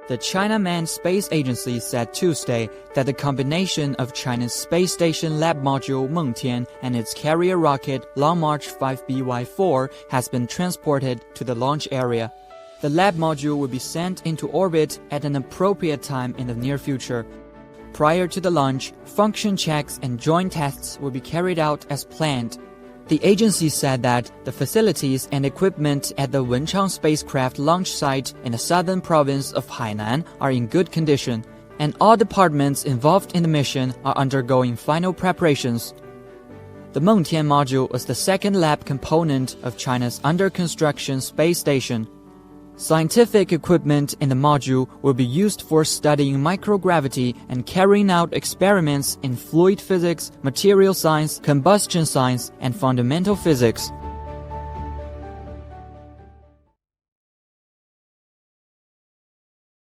The China Manned Space Agency said Tuesday that the combination of China's space station lab module Mengtian and its carrier rocket Long March 5BY4 has been transported to the launch area. The lab module will be sent into orbit at an appropriate time in the near future. Prior to the launch, function checks and joint tests will be carried out as planned. The agency said that the facilities and equipment at the Wenchang spacecraft launch site in the southern province of Hainan are in good condition, and all departments involved in the mission are undergoing final preparations. The Mengtian module is the second lab component of China's under-construction space station. Scientific equipment in the module will be used for studying microgravity and carrying out experiments in fluid physics, material science, combustion science, and fundamental physics.